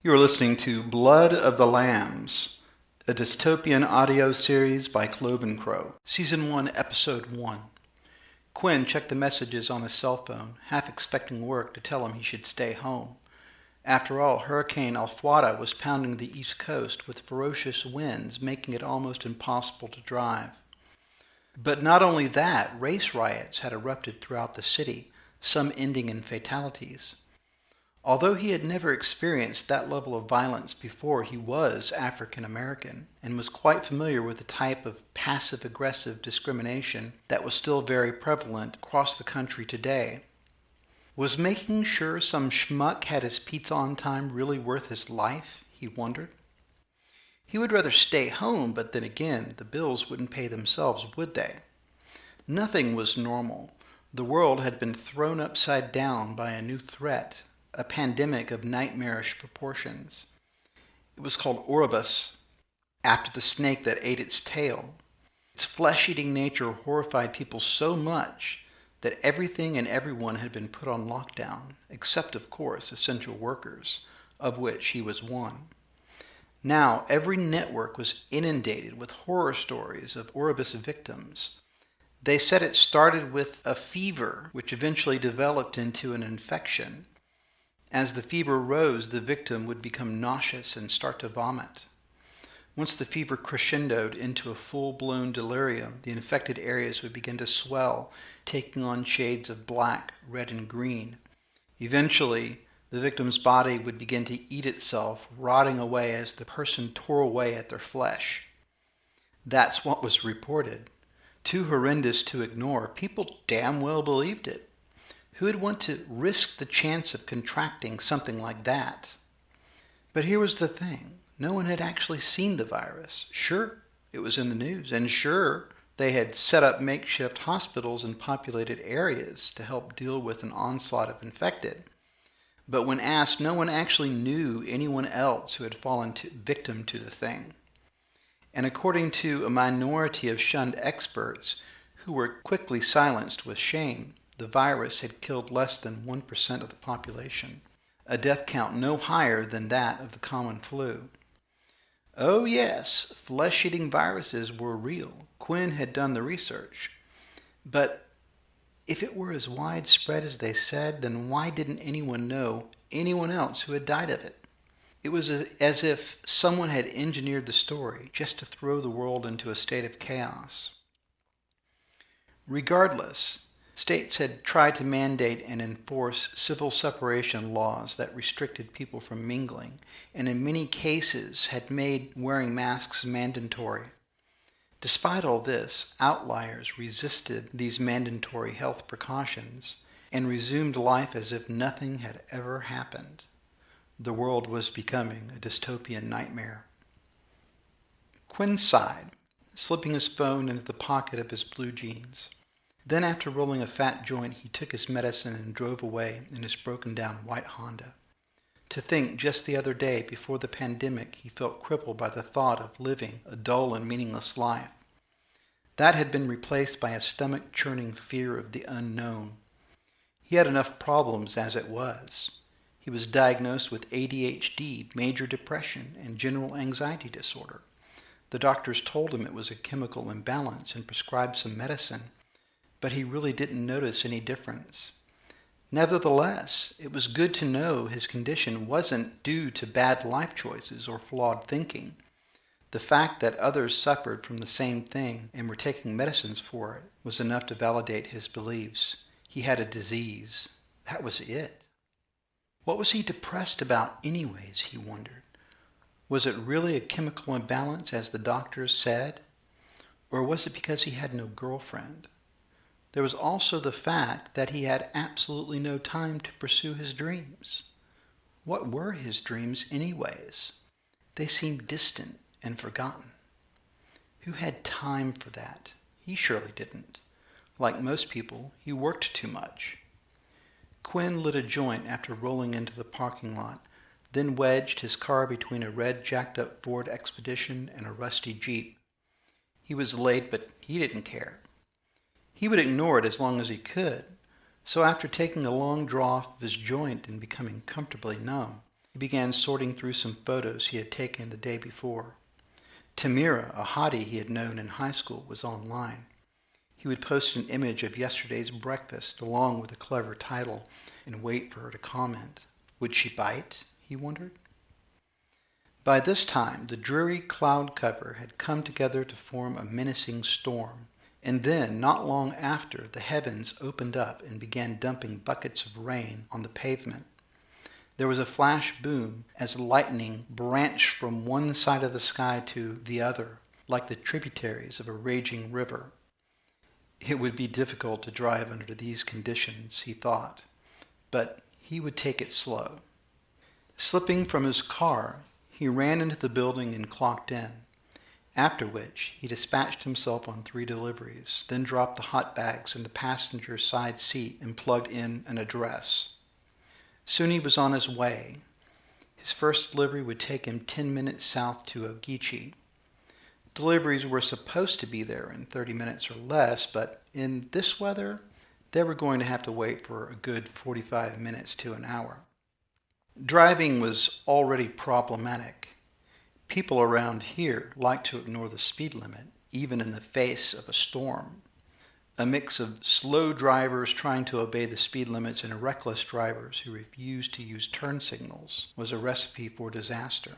You are listening to Blood of the Lambs, a dystopian audio series by Cloven Crow. Season 1, Episode 1. Quinn checked the messages on his cell phone, half expecting work to tell him he should stay home. After all, Hurricane Alfuada was pounding the East Coast with ferocious winds, making it almost impossible to drive. But not only that, race riots had erupted throughout the city, some ending in fatalities. Although he had never experienced that level of violence before, he was African American and was quite familiar with the type of passive-aggressive discrimination that was still very prevalent across the country today. Was making sure some schmuck had his pizza on time really worth his life, he wondered. He would rather stay home, but then again, the bills wouldn't pay themselves, would they? Nothing was normal. The world had been thrown upside down by a new threat, a pandemic of nightmarish proportions. It was called Oribus, after the snake that ate its tail. Its flesh-eating nature horrified people so much that everything and everyone had been put on lockdown, except, of course, essential workers, of which he was one. Now, every network was inundated with horror stories of Oribus victims. They said it started with a fever, which eventually developed into an infection. As the fever rose, the victim would become nauseous and start to vomit. Once the fever crescendoed into a full-blown delirium, the infected areas would begin to swell, taking on shades of black, red, and green. Eventually, the victim's body would begin to eat itself, rotting away as the person tore away at their flesh. That's what was reported. Too horrendous to ignore, people damn well believed it. Who would want to risk the chance of contracting something like that? But here was the thing. No one had actually seen the virus. Sure, it was in the news, and sure, they had set up makeshift hospitals in populated areas to help deal with an onslaught of infected. But when asked, no one actually knew anyone else who had fallen victim to the thing. And according to a minority of shunned experts who were quickly silenced with shame, the virus had killed less than 1% of the population, a death count no higher than that of the common flu. Oh yes, flesh-eating viruses were real. Quinn had done the research. But if it were as widespread as they said, then why didn't anyone know anyone else who had died of it? It was as if someone had engineered the story just to throw the world into a state of chaos. Regardless, states had tried to mandate and enforce civil separation laws that restricted people from mingling, and in many cases had made wearing masks mandatory. Despite all this, outliers resisted these mandatory health precautions and resumed life as if nothing had ever happened. The world was becoming a dystopian nightmare. Quinn sighed, slipping his phone into the pocket of his blue jeans. Then, after rolling a fat joint, he took his medicine and drove away in his broken-down white Honda. To think, just the other day, before the pandemic, he felt crippled by the thought of living a dull and meaningless life. That had been replaced by a stomach-churning fear of the unknown. He had enough problems as it was. He was diagnosed with ADHD, major depression, and general anxiety disorder. The doctors told him it was a chemical imbalance and prescribed some medicine, but he really didn't notice any difference. Nevertheless, it was good to know his condition wasn't due to bad life choices or flawed thinking. The fact that others suffered from the same thing and were taking medicines for it was enough to validate his beliefs. He had a disease. That was it. What was he depressed about anyways, he wondered. Was it really a chemical imbalance, as the doctors said? Or was it because he had no girlfriend? There was also the fact that he had absolutely no time to pursue his dreams. What were his dreams anyways? They seemed distant and forgotten. Who had time for that? He surely didn't. Like most people, he worked too much. Quinn lit a joint after rolling into the parking lot, then wedged his car between a red jacked-up Ford Expedition and a rusty Jeep. He was late, but he didn't care. He would ignore it as long as he could, so after taking a long draw of his joint and becoming comfortably numb, He began sorting through some photos he had taken the day before. Tamira, a hottie he had known in high school, was online. He would post an image of yesterday's breakfast along with a clever title and wait for her to comment. Would she bite? He wondered. By this time, the dreary cloud cover had come together to form a menacing storm, and then, not long after, the heavens opened up and began dumping buckets of rain on the pavement. There was a flash boom as lightning branched from one side of the sky to the other, like the tributaries of a raging river. It would be difficult to drive under these conditions, he thought, but he would take it slow. Slipping from his car, he ran into the building and clocked in, after which he dispatched himself on 3 deliveries, then dropped the hot bags in the passenger side seat and plugged in an address. Soon he was on his way. His first delivery would take him 10 minutes south to Ogeechee. Deliveries were supposed to be there in 30 minutes or less, but in this weather, they were going to have to wait for a good 45 minutes to an hour. Driving was already problematic. People around here like to ignore the speed limit, even in the face of a storm. A mix of slow drivers trying to obey the speed limits and reckless drivers who refused to use turn signals was a recipe for disaster.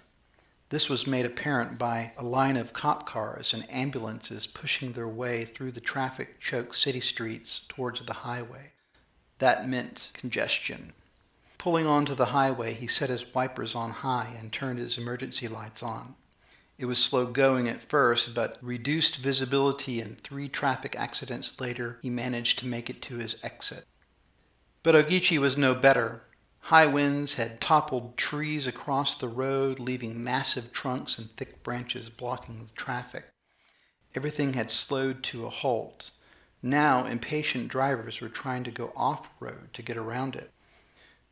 This was made apparent by a line of cop cars and ambulances pushing their way through the traffic-choked city streets towards the highway. That meant congestion. Pulling onto the highway, he set his wipers on high and turned his emergency lights on. It was slow going at first, but reduced visibility and 3 traffic accidents later, he managed to make it to his exit. But Ogeechee was no better. High winds had toppled trees across the road, leaving massive trunks and thick branches blocking the traffic. Everything had slowed to a halt. Now impatient drivers were trying to go off-road to get around it.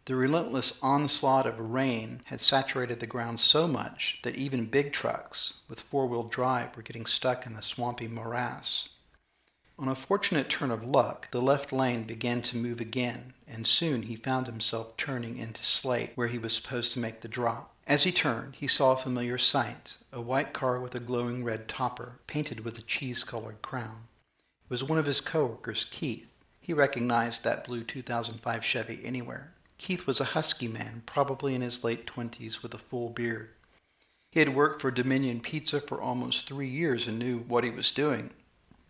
The relentless onslaught of rain had saturated the ground so much that even big trucks with 4-wheel drive were getting stuck in the swampy morass. On a fortunate turn of luck, the left lane began to move again, and soon he found himself turning into Slate, where he was supposed to make the drop. As he turned, he saw a familiar sight, a white car with a glowing red topper, painted with a cheese-colored crown. It was one of his coworkers, Keith. He recognized that blue 2005 Chevy anywhere. Keith was a husky man, probably in his late 20s, with a full beard. He had worked for Dominion Pizza for almost 3 years and knew what he was doing.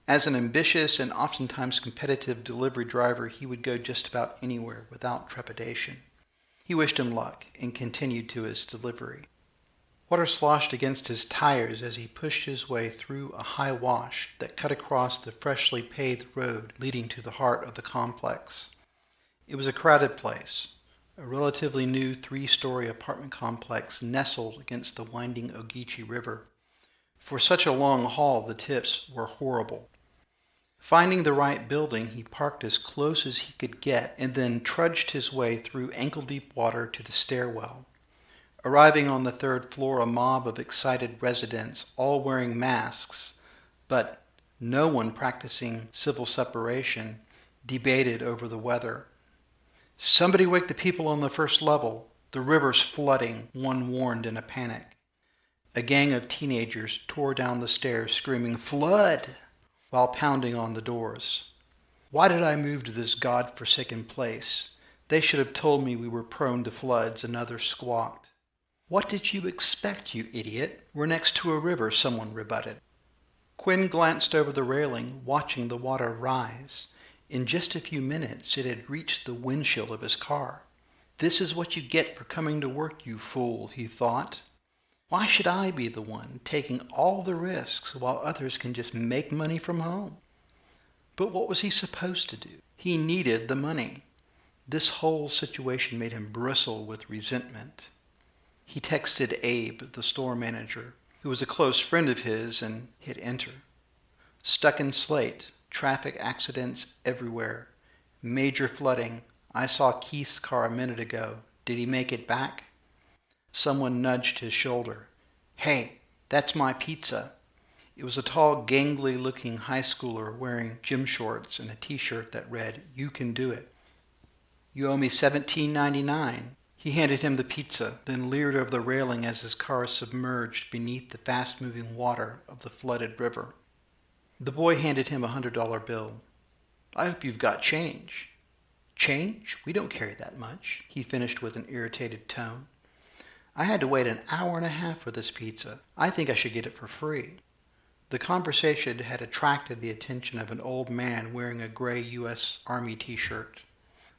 As an ambitious and oftentimes competitive delivery driver, he would go just about anywhere without trepidation. He wished him luck and continued to his delivery. Water sloshed against his tires as he pushed his way through a high wash that cut across the freshly paved road leading to the heart of the complex. It was a crowded place. A relatively new 3-story apartment complex nestled against the winding Ogeechee River. For such a long haul, the tips were horrible. Finding the right building, he parked as close as he could get and then trudged his way through ankle-deep water to the stairwell. Arriving on the 3rd floor, a mob of excited residents, all wearing masks, but no one practicing civil separation, debated over the weather. "Somebody wake the people on the 1st level. The river's flooding," one warned in a panic. A gang of teenagers tore down the stairs screaming, "Flood!" while pounding on the doors. "Why did I move to this God-forsaken place? They should have told me we were prone to floods," another squawked. "What did you expect, you idiot? We're next to a river," someone rebutted. Quinn glanced over the railing, watching the water rise. In just a few minutes, it had reached the windshield of his car. "This is what you get for coming to work, you fool," he thought. "Why should I be the one taking all the risks while others can just make money from home?" But what was he supposed to do? He needed the money. This whole situation made him bristle with resentment. He texted Abe, the store manager, who was a close friend of his, and hit enter. "Stuck in Slate. Traffic accidents everywhere. Major flooding. I saw Keith's car a minute ago. Did he make it back?" Someone nudged his shoulder. "Hey, that's my pizza." It was a tall, gangly-looking high schooler wearing gym shorts and a t-shirt that read, "You can do it." "You owe me $17.99. He handed him the pizza, then leered over the railing as his car submerged beneath the fast-moving water of the flooded river. The boy handed him a $100 bill. "I hope you've got change." "Change? We don't carry that much," he finished with an irritated tone. "I had to wait an hour and a half for this pizza. I think I should get it for free." The conversation had attracted the attention of an old man wearing a gray U.S. Army t-shirt.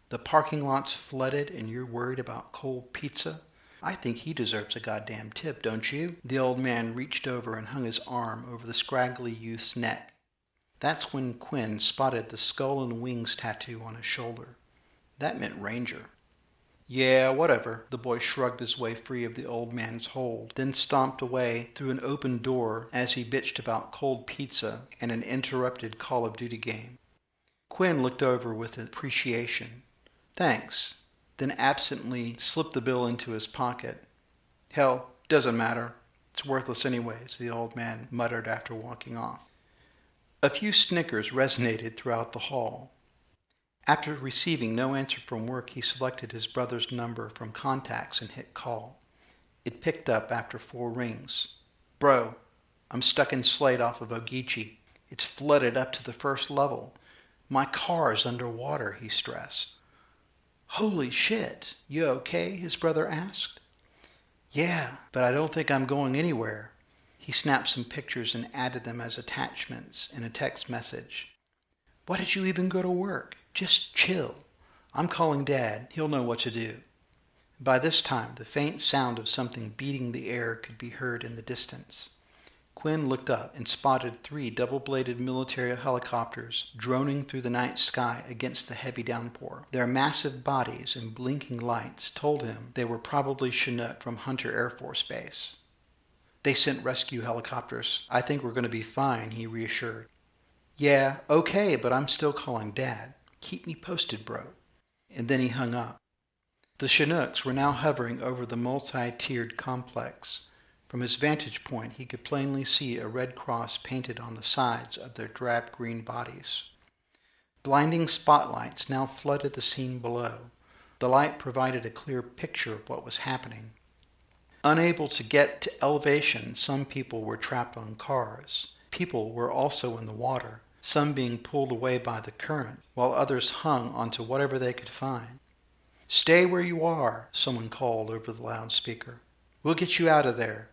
"The parking lot's flooded and you're worried about cold pizza? I think he deserves a goddamn tip, don't you?" The old man reached over and hung his arm over the scraggly youth's neck. That's when Quinn spotted the skull and wings tattoo on his shoulder. That meant Ranger. "Yeah, whatever." The boy shrugged his way free of the old man's hold, then stomped away through an open door as he bitched about cold pizza and an interrupted Call of Duty game. Quinn looked over with appreciation. "Thanks," then absently slipped the bill into his pocket. "Hell, doesn't matter. It's worthless anyways," the old man muttered after walking off. A few snickers resonated throughout the hall. After receiving no answer from work, he selected his brother's number from contacts and hit call. It picked up after 4 rings. "Bro, I'm stuck in Slate off of Ogeechee. It's flooded up to the 1st level. My car's underwater," he stressed. "Holy shit, you okay?" his brother asked. "Yeah, but I don't think I'm going anywhere." He snapped some pictures and added them as attachments in a text message. "Why did you even go to work? Just chill. I'm calling Dad. He'll know what to do." By this time, the faint sound of something beating the air could be heard in the distance. Quinn looked up and spotted 3 double-bladed military helicopters droning through the night sky against the heavy downpour. Their massive bodies and blinking lights told him they were probably Chinook from Hunter Air Force Base. "They sent rescue helicopters. I think we're going to be fine," he reassured. "Yeah, okay, but I'm still calling Dad. Keep me posted, bro." And then he hung up. The Chinooks were now hovering over the multi-tiered complex. From his vantage point, he could plainly see a red cross painted on the sides of their drab green bodies. Blinding spotlights now flooded the scene below. The light provided a clear picture of what was happening. Unable to get to elevation, some people were trapped on cars. People were also in the water, some being pulled away by the current, while others hung onto whatever they could find. "Stay where you are," someone called over the loudspeaker. "We'll get you out of there."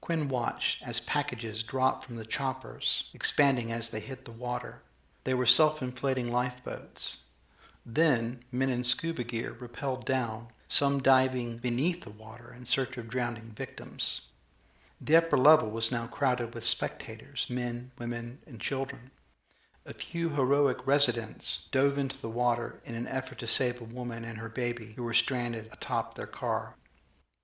Quinn watched as packages dropped from the choppers, expanding as they hit the water. They were self-inflating lifeboats. Then men in scuba gear rappelled down, some diving beneath the water in search of drowning victims. The upper level was now crowded with spectators, men, women, and children. A few heroic residents dove into the water in an effort to save a woman and her baby who were stranded atop their car.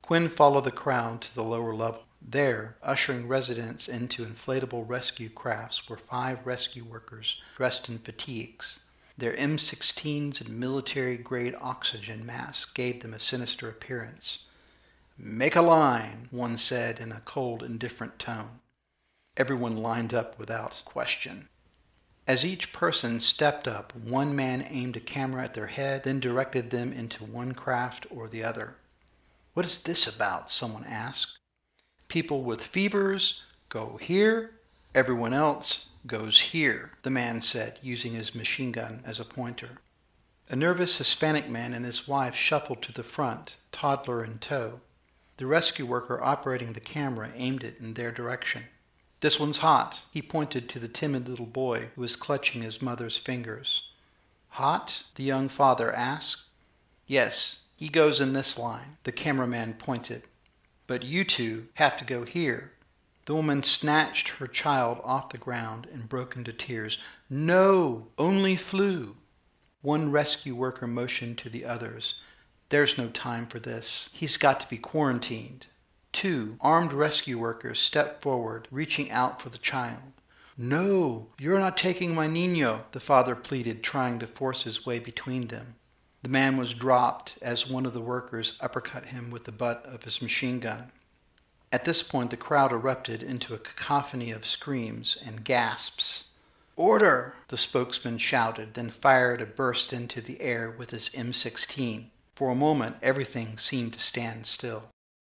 Quinn followed the crowd to the lower level. There, ushering residents into inflatable rescue crafts, were 5 rescue workers dressed in fatigues. Their M16s and military-grade oxygen masks gave them a sinister appearance. "Make a line," one said in a cold, indifferent tone. Everyone lined up without question. As each person stepped up, one man aimed a camera at their head, then directed them into one craft or the other. "What is this about?" someone asked. "People with fevers go here. Everyone else goes here," the man said, using his machine gun as a pointer. A nervous Hispanic man and his wife shuffled to the front, toddler in tow. The rescue worker operating the camera aimed it in their direction. "This one's hot." He pointed to the timid little boy who was clutching his mother's fingers. "Hot?" the young father asked. "Yes, he goes in this line," the cameraman pointed. "But you 2 have to go here." The woman snatched her child off the ground and broke into tears. "No, only flu." One rescue worker motioned to the others. "There's no time for this. He's got to be quarantined." 2 armed rescue workers stepped forward, reaching out for the child. "No, you're not taking my niño," the father pleaded, trying to force his way between them. The man was dropped as one of the workers uppercut him with the butt of his machine gun. At this point, the crowd erupted into a cacophony of screams and gasps. "Order!" the spokesman shouted, then fired a burst into the air with his M16. For a moment, everything seemed to stand still.